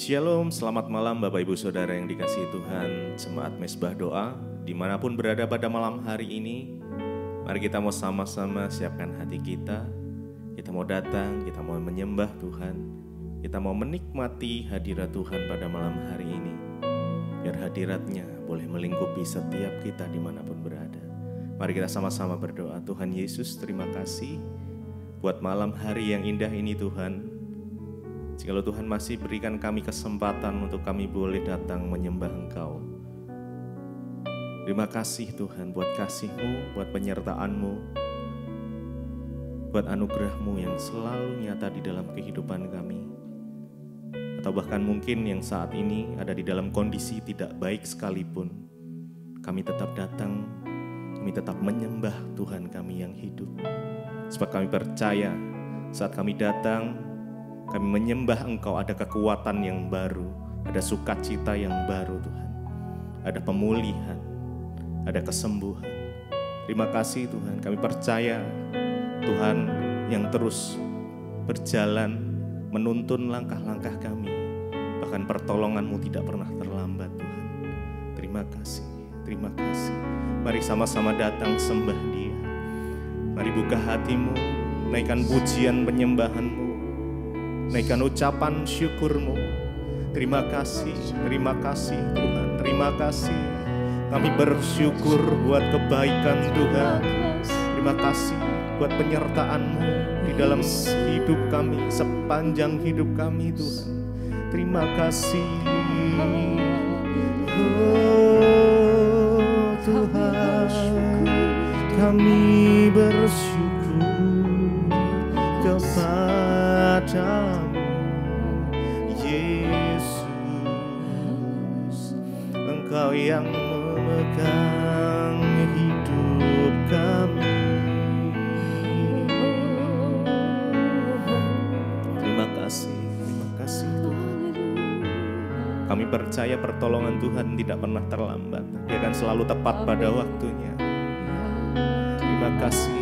Shalom, selamat malam Bapak Ibu Saudara yang dikasihi Tuhan, Jemaat Mesbah Doa, dimanapun berada pada malam hari ini. Mari kita mau sama-sama siapkan hati kita. Kita mau datang, kita mau menyembah Tuhan. Kita mau menikmati hadirat Tuhan pada malam hari ini. Biar hadiratnya boleh melingkupi setiap kita dimanapun berada. Mari kita sama-sama berdoa. Tuhan Yesus, terima kasih buat malam hari yang indah ini Tuhan. Jikalau Tuhan masih berikan kami kesempatan untuk kami boleh datang menyembah Engkau. Terima kasih Tuhan buat kasih-Mu, buat penyertaan-Mu, buat anugerah-Mu yang selalu nyata di dalam kehidupan kami. Atau bahkan mungkin yang saat ini ada di dalam kondisi tidak baik sekalipun, kami tetap datang, kami tetap menyembah Tuhan kami yang hidup. Sebab kami percaya saat kami datang, kami menyembah Engkau, ada kekuatan yang baru, ada sukacita yang baru Tuhan. Ada pemulihan, ada kesembuhan. Terima kasih Tuhan, kami percaya Tuhan yang terus berjalan menuntun langkah-langkah kami. Bahkan pertolongan-Mu tidak pernah terlambat Tuhan. Terima kasih, terima kasih. Mari sama-sama datang sembah Dia. Mari buka hatimu, naikkan pujian penyembahan-Mu. Naikkan ucapan syukur-Mu. Terima kasih Tuhan, terima kasih. Kami bersyukur buat kebaikan Tuhan. Terima kasih buat penyertaan-Mu di dalam hidup kami, sepanjang hidup kami Tuhan. Terima kasih. Oh Tuhan, kami bersyukur kepadamu Yesus, Engkau yang memegang hidup kami. Terima kasih Tuhan. Kami percaya pertolongan Tuhan tidak pernah terlambat. Dia akan selalu tepat pada waktunya. Terima kasih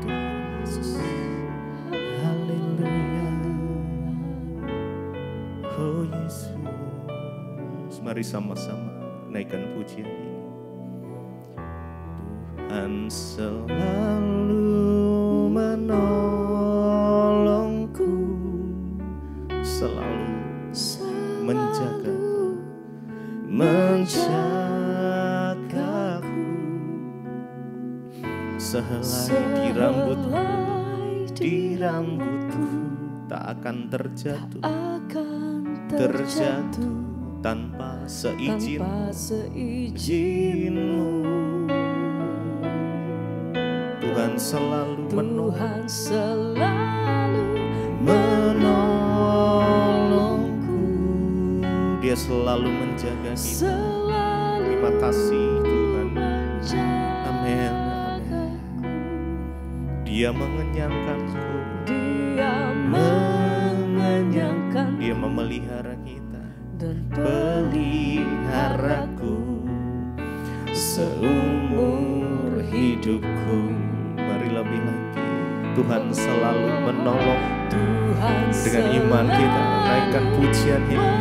Tuhan Yesus. Oh Yesus, mari sama-sama naikkan pujian ini. Tuhan selalu menolongku, selalu menjagaku, sehelai di rambutku tak akan terjatuh tanpa seizin-Mu. Tuhan selalu menolongku. Dia selalu menjaga kita. Terima kasih Tuhan. Amin. Dia mengenyangkanku. Dia memelihara kita dan peliharaku seumur hidupku. Mari lebih lagi, Tuhan selalu menolong. Dengan iman kita naikkan pujian ini.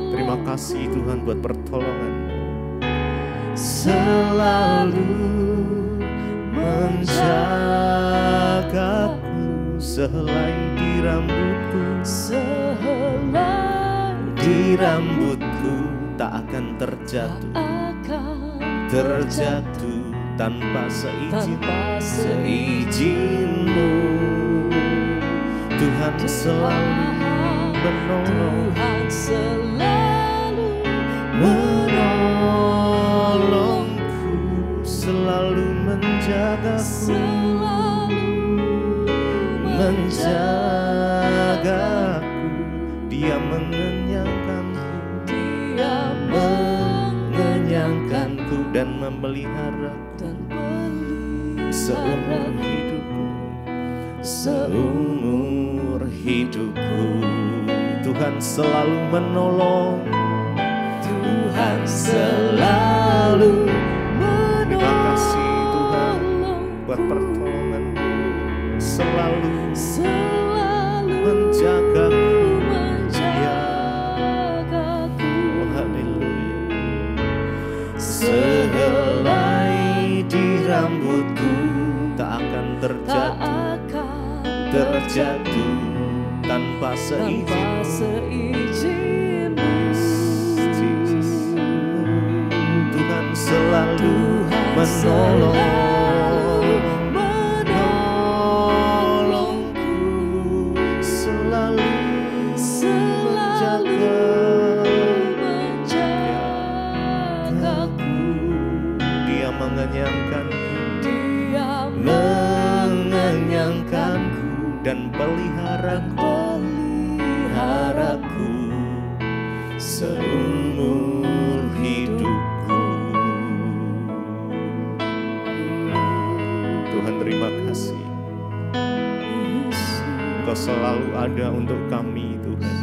Terima kasih Tuhan buat pertolongan-Mu. Selalu menjagaku, sehelai di rambutku tak akan terjatuh tanpa seizin-Mu. Tuhan selalu menolongku, selalu menjagaku, Dia mengenyangkanku dan memeliharaku seumur hidupku. Tuhan selalu menolong. Terima kasih Tuhan buat pertolongan-Mu. Selalu menjagaku. Ya sehelai di rambutku tak akan terjatuh tanpa seizin-Mu. Tuhan selalu menolongku, selalu menjagaku. Dia mengenyangkanku dan peliharaku seumur hidupku. Tuhan, terima kasih. Engkau selalu ada untuk kami, Tuhan.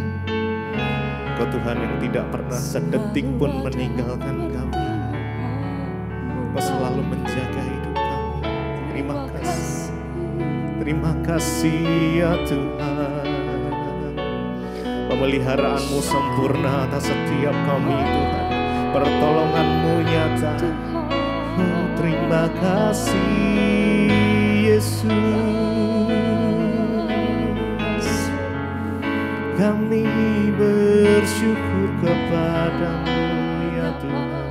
Engkau Tuhan yang tidak pernah sedetik pun meninggalkan kami. Engkau selalu menjaga hidup kami. Terima kasih. Terima kasih ya Tuhan. Pemeliharaan-Mu sempurna atas setiap kami, Tuhan. Pertolongan-Mu nyata. Oh, terima kasih Yesus. Kami bersyukur kepadamu ya Tuhan.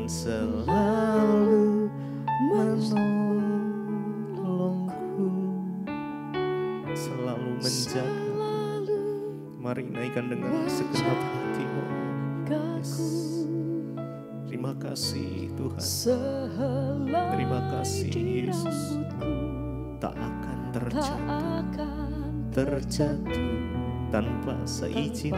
Selalu menolongku, selalu menjaga. Mari naikkan dengan segenap hatimu. Yes. Terima kasih Tuhan. Terima kasih Yesus. Tak akan terjatuh tanpa seizin.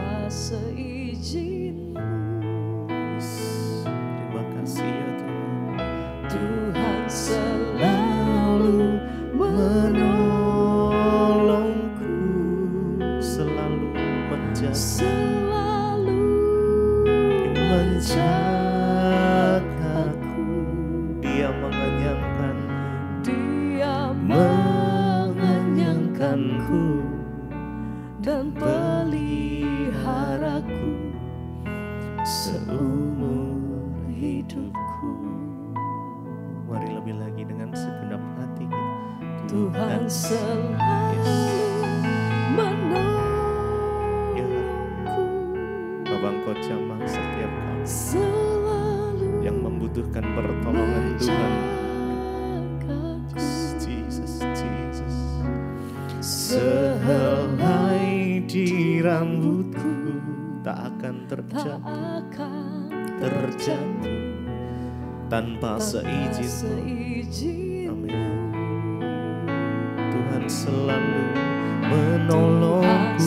Tuhan selalu menolongku, selalu menjagaku. Dia mengenyangkanku dan peliharaku seumur hidupku. Mari lebih lagi dengan segenap hati kita. Tuhan selalu menolongku. Bapa, Engkau jamah setiap kami yang membutuhkan pertolongan Tuhan. Jesus. Sehelai di rambutku tak akan terjatuh tanpa seizin-Mu. Amin. Tuhan selalu menolongku,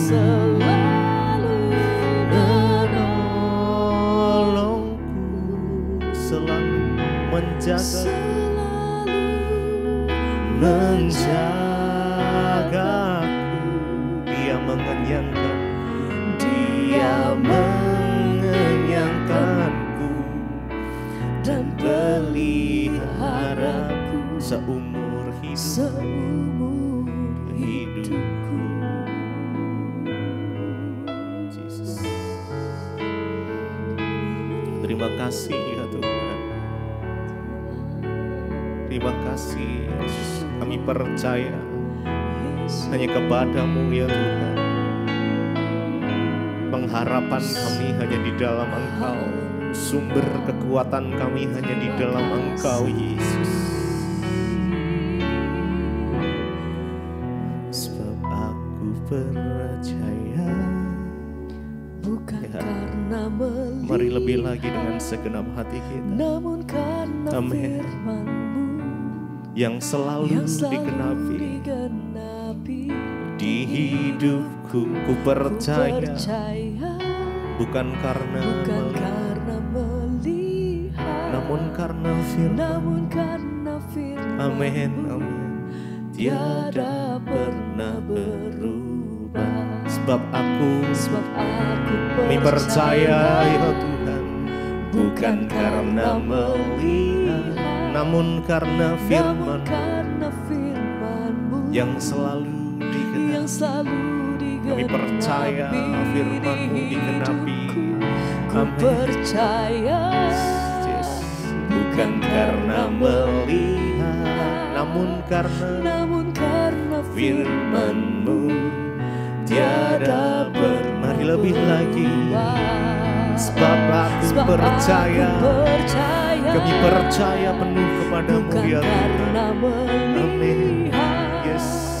selalu menjagaku. Dia mengenyangkanku dan peliharaku seumur hidupku. Jesus. Terima kasih ya Tuhan. Terima kasih Yesus. Kami percaya hanya kepada-Mu ya Tuhan. Pengharapan kami hanya di dalam Engkau. Sumber kekuatan kami hanya di dalam Engkau Yesus. Sebab aku percaya bukan karena melihat, mari lebih lagi dengan segenap hati kita. Namun karena firman-Mu yang selalu digenapi di hidupku. Ku percaya bukan karena melihat, namun karena firman. Amin. Tiada pernah berubah. Sebab aku percaya ya Tuhan, bukan karena melihat, namun karena firman karena firman-Mu yang selalu digenapi. Kami percaya firman-Mu digenapi. Ku percaya bukan karena melihat, namun karena firman-Mu tiada mari lebih lagi. Sebab aku percaya, kami percaya penuh kepadamu ya Tuhan. Amin. Yes.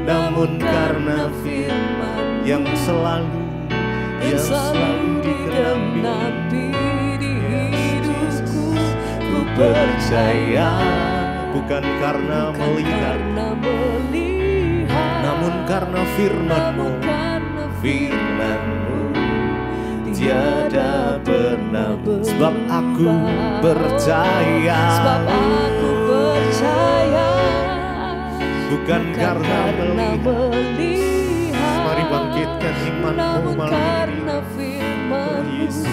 Namun karena firman yang selalu digenapi di hidupku, ku percaya bukan karena melihat, namun karena firman-Mu tiada pernah. Sebab aku percaya, bukan karena melihat. Mari bangkitkan iman-Mu malam ini. Oh Yesus,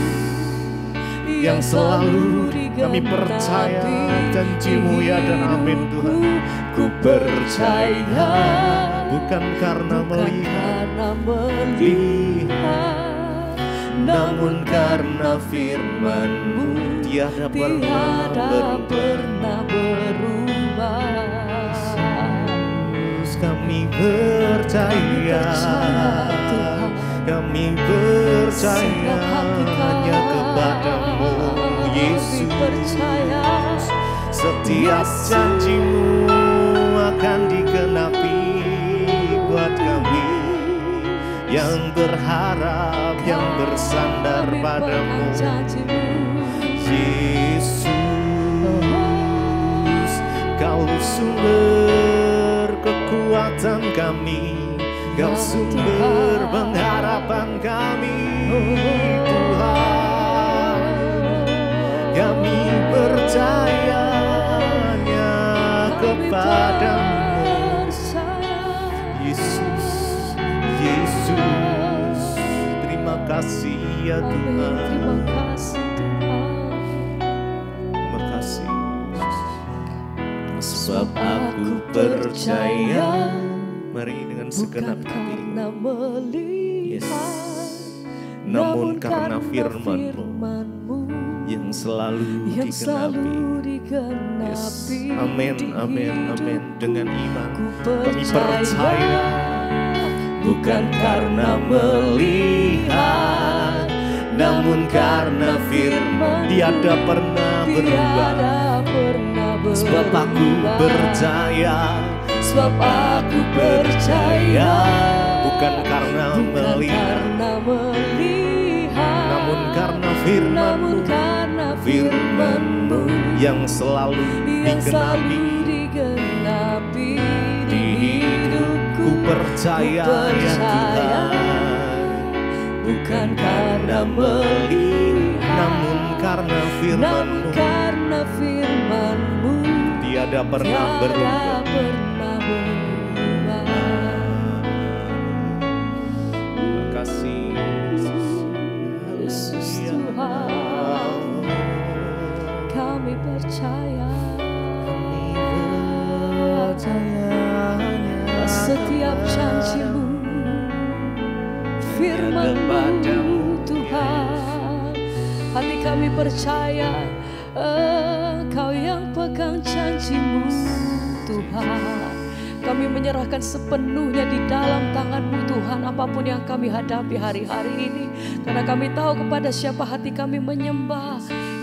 yang selalu kami percaya janji-Mu ya dan amin Tuhan. Ku percaya bukan karena melihat, namun karena firman-Mu tiada pernah berubah. Kami percaya, kami percaya hanya kepadamu Yesus. Setiap janji-Mu akan digenapi buat kami yang berharap, yang bersandar padamu Yesus. Kau sumber kekuatan kami, Kau sumber pengharapan kami Tuhan. Kami percaya hanya kepadamu Yesus. Yesus, terima kasih ya Tuhan. Terima kasih Tuhan. Terima kasih Yesus. Sebab aku percaya, mari dengan segenap hati. Yes. Namun karena firman-Mu yang selalu digenapi. Yes. Amin, amin, amin. Dengan iman kami percaya, bukan karena melihat, namun karena firman tiada pernah berubah. Sebab aku percaya, bukan karena melihat, namun karena firman-Mu yang selalu digenapi di hidupku. Percaya ya Tuhan, bukan karena melihat, namun karena firman-Mu tiada pernah berubah. Terima kasih Yesus Tuhan. Kami percaya, setiap janji-Mu, firman-Mu Tuhan. Hati kami percaya, Engkau yang pegang janji-Mu Tuhan. Kami menyerahkan sepenuhnya di dalam tangan-Mu Tuhan, apapun yang kami hadapi hari-hari ini. Karena kami tahu kepada siapa hati kami menyembah,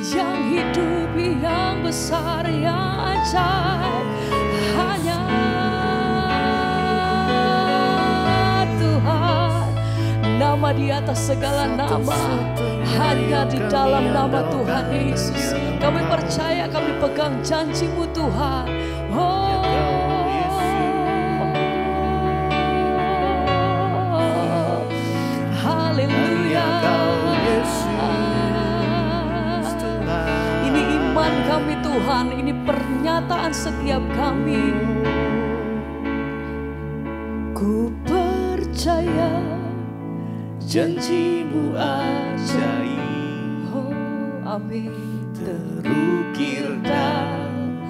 yang hidup, yang besar, yang ajaib, hanya Tuhan. Nama di atas segala nama, hanya di dalam nama Tuhan Yesus. Kami percaya, kami pegang janji-Mu Tuhan. Haleluya. Ini iman kami Tuhan, ini pernyataan setiap kami. Ku percaya janji-Mu ajaib, oh amin, terukir dan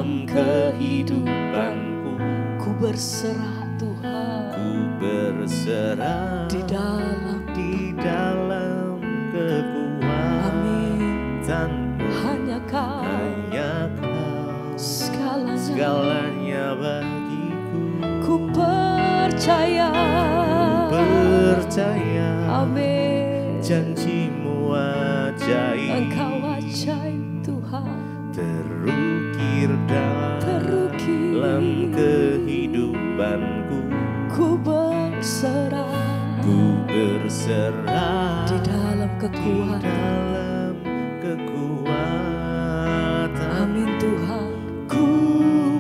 dalam kehidupanku. Ku berserah Tuhan, Ku berserah di dalam kekuatanmu. hanya Kau Segalanya bagiku. ku percaya. Amin. Janjimu ajaib, Engkau ajaib Tuhan, terukir terukir. dalam kehidupanku. Ku berserah di dalam kekuatan. Amin Tuhan. Ku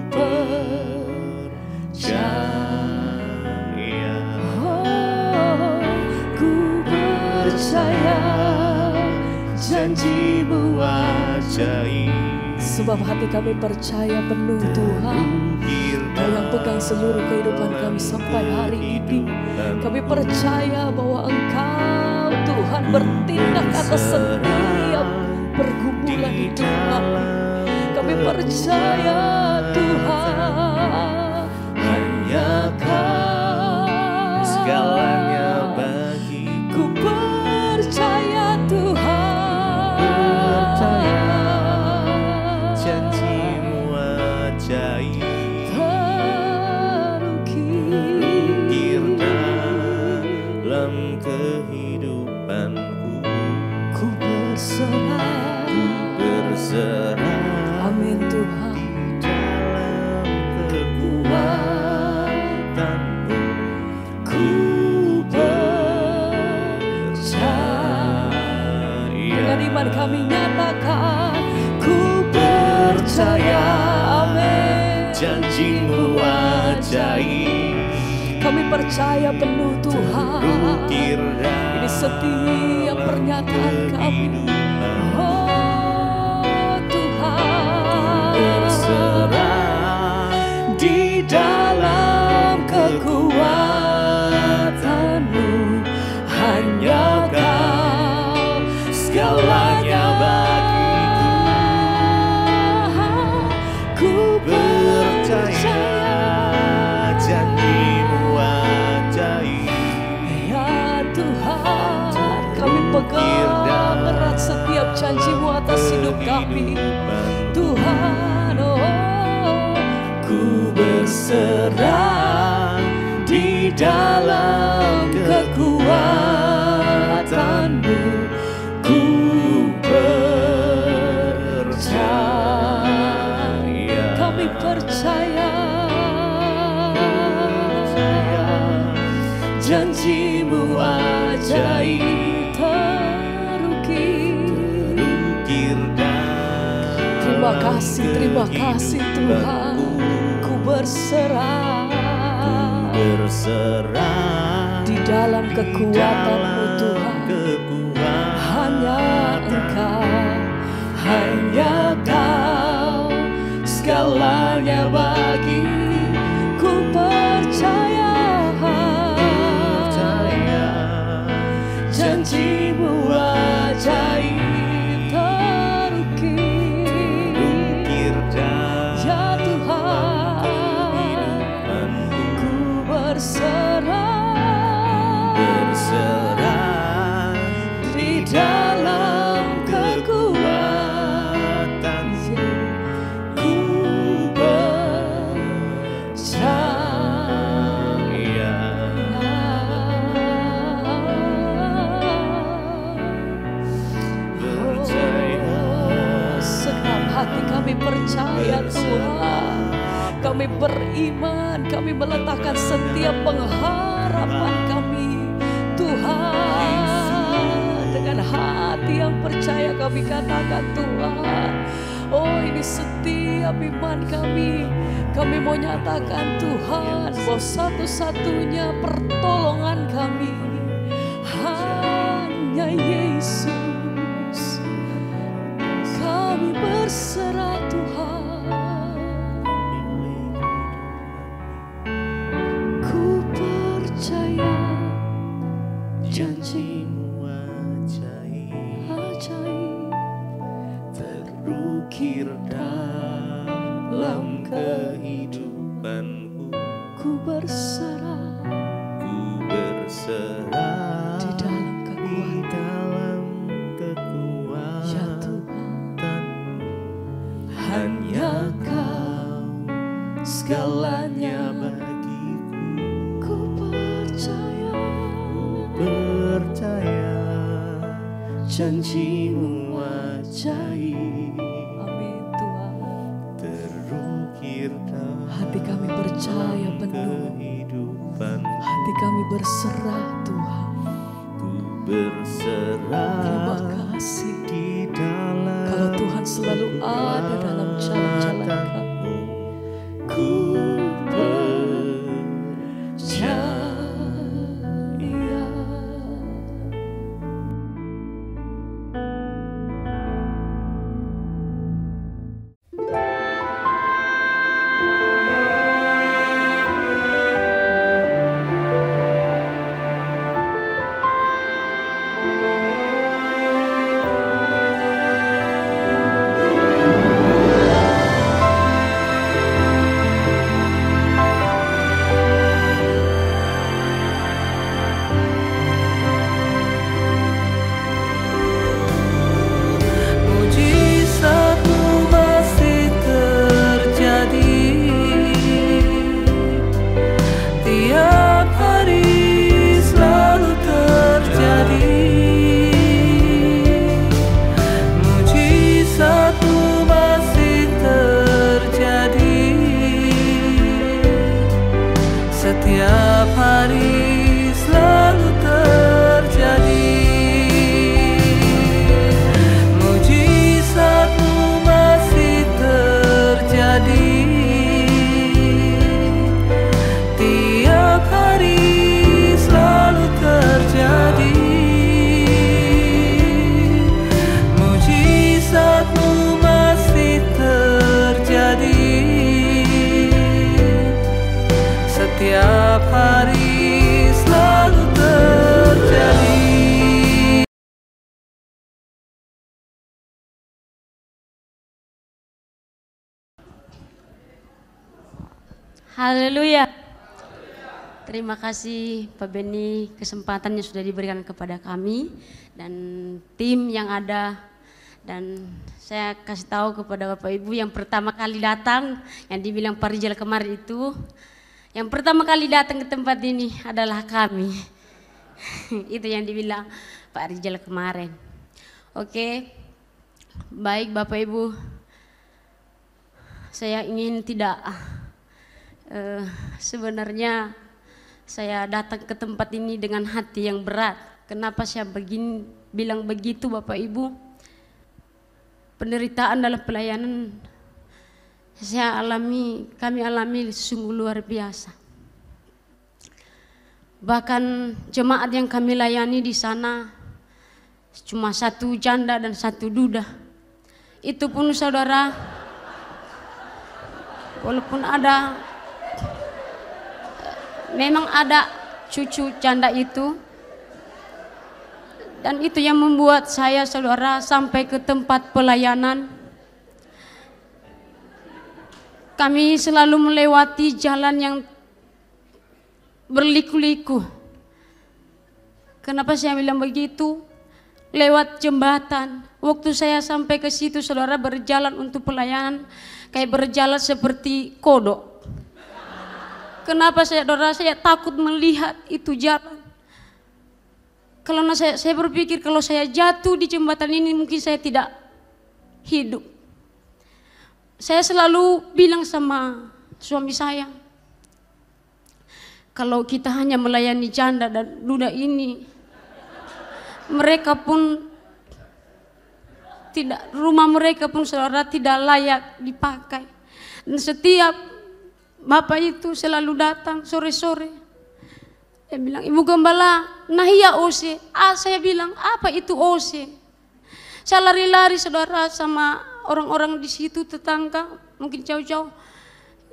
percaya, oh, ku percaya janjimu ajaib. Sebab hati kami percaya penuh Tuhan, Kau yang pegang seluruh kehidupan kami sampai hari ini. Kami percaya bahwa Engkau Tuhan bertindak atas setiap pergumulan hidup kami. Kami percaya Tuhan, hanya Kau Segalanya bagiku. ku percaya Tuhan, Janjimu ajaib, terukir dalam kehidupanku. ku berserah. Amin Tuhan. Dalam kekuatanmu. Ku percaya. Dengan iman kami nyatakan, ku percaya. Amin. Janjimu ajaib, Kami percaya penuh Tuhan. terukir Ini setiap pernyataan kami. Oh Tuhan, berserah di dalam kekuatanmu, hanya Kau segalanya bagiku. Ku percaya janjimu ajaib, ya Tuhan. Kami pegang erat setiap janjimu atas hidup kami Tuhan. Oh, ku berserah di dalam kekuatanmu. Ku percaya. Kami percaya janjimu ajaib, terukir. Terima kasih Tuhan. Ku berserah di dalam kekuatan-Mu Tuhan. Hanya Kau segalanya bagi. Ku percaya janjimu ajaib, terukir. Ya Tuhan, ku berserah di dalam kekuatan-Mu. Ku percaya. Segenap hati kami percaya Tuhan. Kami beriman, kami meletakkan setiap pengharapan kami Tuhan. Dengan hati yang percaya kami katakan Tuhan, oh ini setiap iman kami. Kami mau nyatakan Tuhan bahwa satu-satunya pertolongan kami hanya Yesus. Kami berserah Tuhan. Ku percaya janjimu ajaib, terukir dalam dalam kehidupanku. Ku berserah Di dalam kekuatan. Ya Tuhan, hanya Kau segalanya bagiku. Ku percaya janji-Mu ajaib. Amin Tuhan. Terukir hati kami percaya penuh. Hati kami berserah Tuhan. Ku berserah. Terima kasih Di dalam kalau Tuhan selalu ada dalam jalan-jalan kami. Ku percaya. Setiap hari selalu terjadi. Mujizat-Mu masih terjadi. Tiap hari selalu terjadi. Mujizat-Mu masih terjadi. Setiap hari selalu terjadi. Haleluya. Terima kasih Pak Beni, kesempatannya sudah diberikan kepada kami dan tim yang ada. Dan saya kasih tahu kepada Bapak Ibu yang pertama kali datang, yang dibilang Pak Rijal kemarin itu, yang pertama kali datang ke tempat ini adalah kami. Itu yang dibilang Pak Rijal kemarin. Oke, baik Bapak Ibu, saya ingin tidak, sebenarnya saya datang ke tempat ini dengan hati yang berat. Kenapa saya bilang begitu Bapak Ibu? Penderitaan dalam pelayanan kami alami sungguh luar biasa. Bahkan jemaat yang kami layani di sana cuma 1 janda dan 1 duda. Itu pun saudara, walaupun memang ada cucu janda itu, dan itu yang membuat saya saudara sampai ke tempat pelayanan. Kami selalu melewati jalan yang berliku-liku. Kenapa saya bilang begitu? Lewat jembatan. Waktu saya sampai ke situ saudara berjalan untuk pelayanan, kayak berjalan seperti kodok. Kenapa saudara? Saya takut melihat itu jalan. Kalau saya berpikir kalau saya jatuh di jembatan ini mungkin saya tidak hidup. Saya selalu bilang sama suami saya, kalau kita hanya melayani janda dan duda ini, mereka pun tidak, rumah mereka pun saudara tidak layak dipakai. Dan setiap bapak itu selalu datang sore-sore. Dia bilang, Ibu Gembala, nah iya OC. Saya bilang, apa itu OC? Saya lari-lari saudara sama orang-orang di situ, tetangga, mungkin jauh-jauh.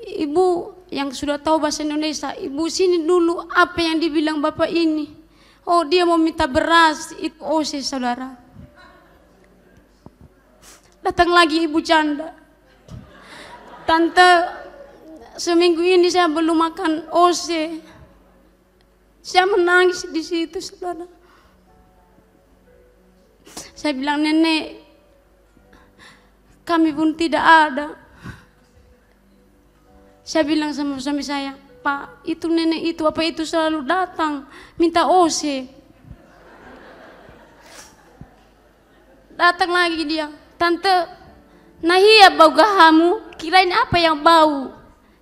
Ibu yang sudah tahu bahasa Indonesia, Ibu sini dulu, apa yang dibilang bapak ini? Oh, dia mau minta beras, itu OC saudara. Datang lagi ibu janda. Tante, seminggu ini saya belum makan OC. Saya menangis di situ, saudara. Saya bilang, nenek, kami pun tidak ada. Saya bilang sama suami saya, Pak, itu nenek itu, apa itu selalu datang minta OC. Datang lagi dia, tante, nah iya bau gahamu, kirain apa yang bau?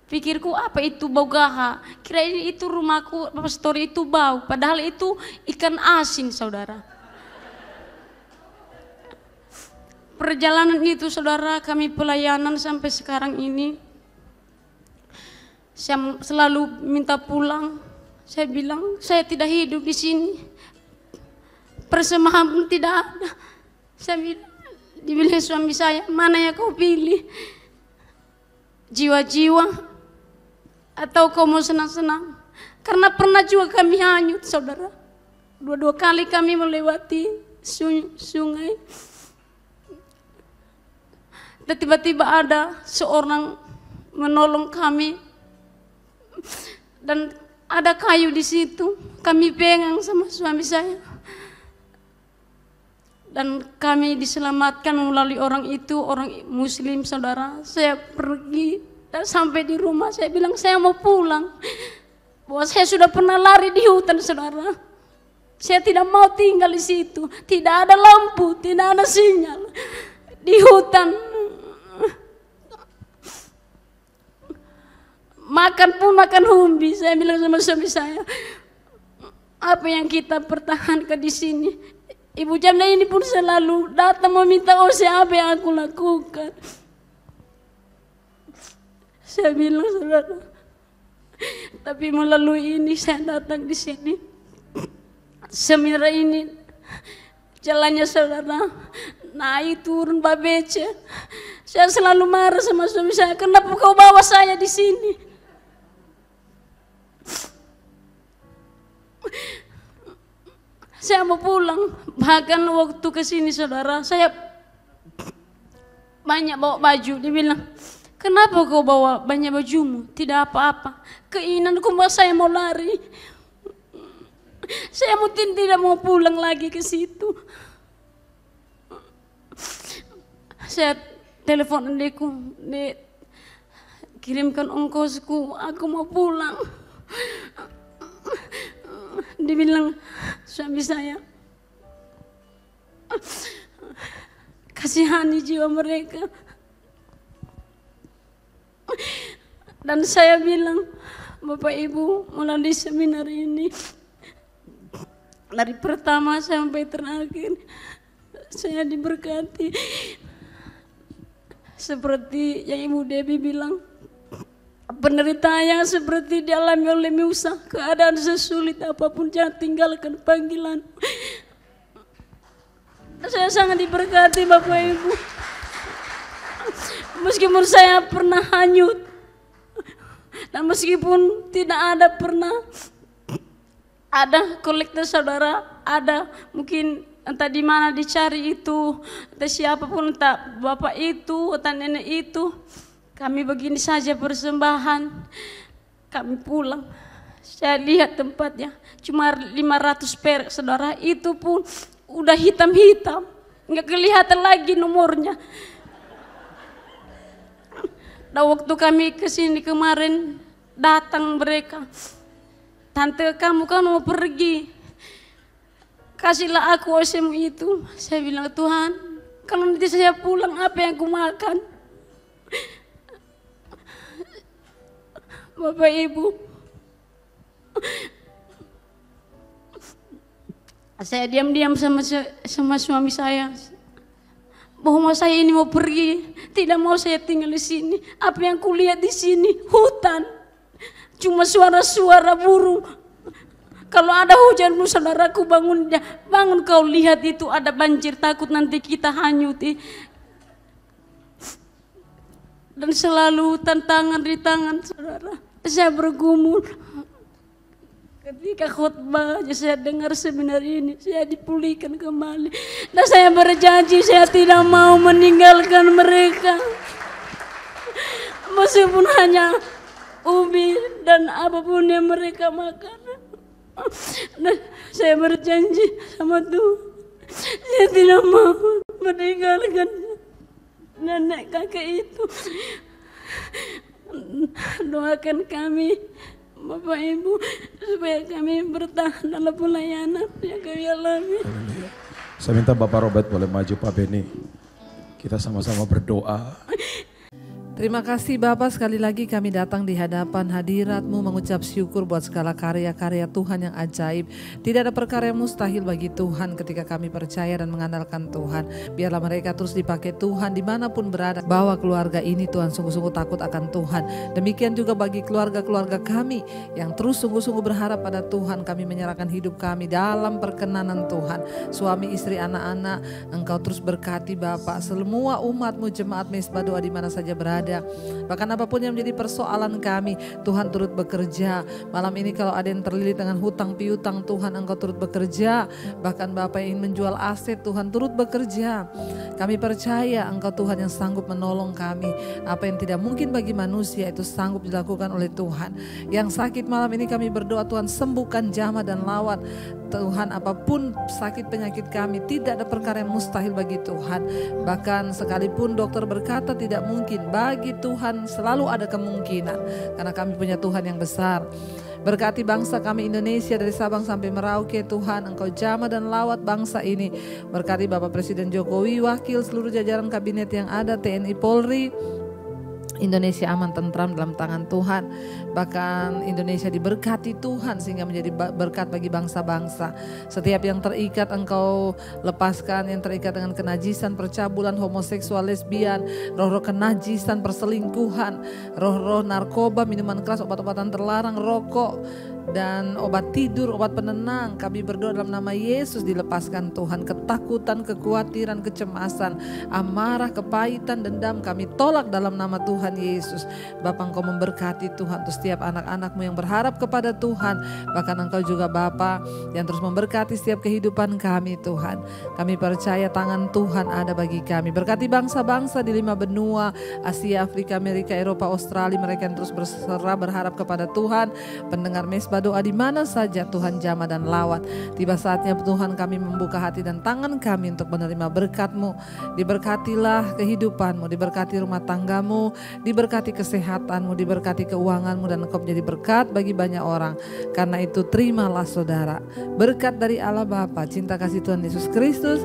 Pikirku apa itu bau gaha? Kirain itu rumahku, pastor itu bau. Padahal itu ikan asin, saudara. Perjalanan itu, saudara, kami pelayanan sampai sekarang ini. Saya selalu minta pulang. Saya bilang, saya tidak hidup di sini. Persembahan pun tidak ada. Saya bilang, dibilang suami saya, mana yang kau pilih? Jiwa-jiwa atau kau mau senang-senang? Karena pernah juga kami hanyut, saudara. Dua kali kami melewati sungai. Dan tiba-tiba ada seorang menolong kami. Dan ada kayu di situ. Kami pegang sama suami saya. Dan kami diselamatkan melalui orang itu, orang muslim, saudara. Saya pergi dan sampai di rumah saya bilang saya mau pulang. Bahwa saya sudah pernah lari di hutan, saudara. Saya tidak mau tinggal di situ. Tidak ada lampu, tidak ada sinyal. Di hutan. Makan pun makan umbi. Saya bilang sama suami saya, apa yang kita pertahankan di sini? Ibu Jamila ini pun selalu datang meminta OC, apa yang aku lakukan? Saya bilang, saudara, tapi melalui ini saya datang di sini. Seminar ini jalannya, saudara, naik turun babece. Saya selalu marah sama suami saya, kenapa kau bawa saya di sini? Saya mau pulang. Bahkan waktu ke sini, saudara, saya banyak bawa baju. Dia bilang, kenapa kau bawa banyak bajumu? Tidak apa-apa. Keinginanku saya mau lari. Saya mungkin tidak mau pulang lagi ke situ. Saya telepon adikku, Dek, kirimkan ongkosku, aku mau pulang. Dia bilang, suami saya, kasihani jiwa mereka. Dan saya bilang, Bapak Ibu, melalui seminar ini, dari pertama sampai terakhir, saya diberkati. Seperti yang Ibu Debbie bilang, penderitaan yang seperti dialami oleh Musa, keadaan sesulit apapun, jangan tinggalkan panggilan. Saya sangat diberkati, Bapak Ibu. Meskipun saya pernah hanyut, dan meskipun tidak ada pernah ada kolektor, saudara, ada mungkin entah di mana dicari itu, entah siapapun, entah bapak itu, entah nenek itu, kami begini saja persembahan, kami pulang. Saya lihat tempatnya cuma 500 perak, saudara, itu pun udah hitam-hitam, nggak kelihatan lagi nomornya. Dan waktu kami kesini kemarin, datang mereka, tante kamu kan mau pergi, kasihlah aku OC-mu itu. Saya bilang, Tuhan, kalau nanti saya pulang apa yang aku makan? Bapak Ibu, saya diam-diam sama suami saya, bahwa saya ini mau pergi, tidak mau saya tinggal di sini. Apa yang kulihat di sini? Hutan, cuma suara-suara burung. Kalau ada hujan, saudaraku, bangun kau lihat itu ada banjir, takut nanti kita hanyut. Dan selalu tantangan di tangan, saudara. Saya bergumul. Ketika khotbah saya dengar seminar ini, saya dipulihkan kembali. Dan saya berjanji saya tidak mau meninggalkan mereka. meskipun hanya ubi dan apapun yang mereka makan. Dan saya berjanji sama Tuhan, saya tidak mau meninggalkan nenek kakek itu. Doakan kami Bapak Ibu supaya kami bertahan dalam pelayanan yang kami alami. Saya minta Bapak Robert boleh maju, Pak Beni. Kita sama-sama berdoa. Terima kasih Bapak, sekali lagi kami datang di hadapan hadirat-Mu mengucap syukur buat segala karya-karya Tuhan yang ajaib. Tidak ada perkara yang mustahil bagi Tuhan ketika kami percaya dan mengandalkan Tuhan. Biarlah mereka terus dipakai Tuhan dimanapun berada. Bawa keluarga ini Tuhan sungguh-sungguh takut akan Tuhan. Demikian juga bagi keluarga-keluarga kami yang terus sungguh-sungguh berharap pada Tuhan. Kami menyerahkan hidup kami dalam perkenanan Tuhan. Suami, istri, anak-anak, Engkau terus berkati Bapak. Semua umat-Mu, jemaat Mesbah Doa di mana saja berada. Bahkan apapun yang menjadi persoalan kami, Tuhan turut bekerja. Malam ini kalau ada yang terlilit dengan hutang piutang, Tuhan Engkau turut bekerja. Bahkan Bapak yang ingin menjual aset, Tuhan turut bekerja. Kami percaya Engkau Tuhan yang sanggup menolong kami. Apa yang tidak mungkin bagi manusia itu sanggup dilakukan oleh Tuhan. Yang sakit malam ini kami berdoa Tuhan sembuhkan, jamah dan lawat. Tuhan apapun sakit penyakit kami, tidak ada perkara yang mustahil bagi Tuhan. Bahkan sekalipun dokter berkata tidak mungkin, bagi Tuhan selalu ada kemungkinan. Karena kami punya Tuhan yang besar. Berkati bangsa kami Indonesia dari Sabang sampai Merauke Tuhan, Engkau jamah dan lawat bangsa ini. Berkati Bapak Presiden Jokowi, wakil seluruh jajaran kabinet yang ada, TNI Polri. Indonesia aman tentram dalam tangan Tuhan. Bahkan Indonesia diberkati Tuhan sehingga menjadi berkat bagi bangsa-bangsa. Setiap yang terikat Engkau lepaskan, yang terikat dengan kenajisan, percabulan, homoseksual, lesbian, roh-roh kenajisan, perselingkuhan, roh-roh narkoba, minuman keras, obat-obatan terlarang, rokok, dan obat tidur, obat penenang. Kami berdoa dalam nama Yesus dilepaskan Tuhan. Ketakutan, kekhawatiran, kecemasan, amarah, kepahitan, dendam kami tolak dalam nama Tuhan Yesus. Bapa Engkau memberkati Tuhan untuk setiap anak-anak-Mu yang berharap kepada Tuhan. Bahkan Engkau juga Bapa yang terus memberkati setiap kehidupan kami Tuhan. Kami percaya tangan Tuhan ada bagi kami. Berkati bangsa-bangsa di 5 benua, Asia, Afrika, Amerika, Eropa, Australia. Mereka yang terus berserah berharap kepada Tuhan. Pendengar Mesbah Doa di mana saja Tuhan jamah dan lawat. Tiba saatnya Tuhan kami membuka hati dan tangan kami untuk menerima berkat-Mu. Diberkatilah kehidupan-Mu, diberkati rumah tangga-Mu, diberkati kesehatan-Mu, diberkati keuangan-Mu, dan Engkau menjadi berkat bagi banyak orang. Karena itu terimalah saudara berkat dari Allah Bapa, cinta kasih Tuhan Yesus Kristus,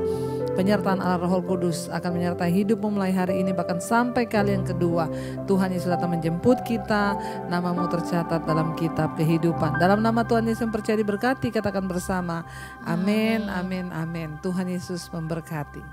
penyertaan Allah Roh Kudus akan menyertai hidupmu mulai hari ini bahkan sampai kali yang kedua. Tuhan Yesus datang menjemput kita, namamu tercatat dalam kitab kehidupan. Dalam nama Tuhan Yesus yang percaya diberkati, katakan bersama, amin, amin, amin. Tuhan Yesus memberkati.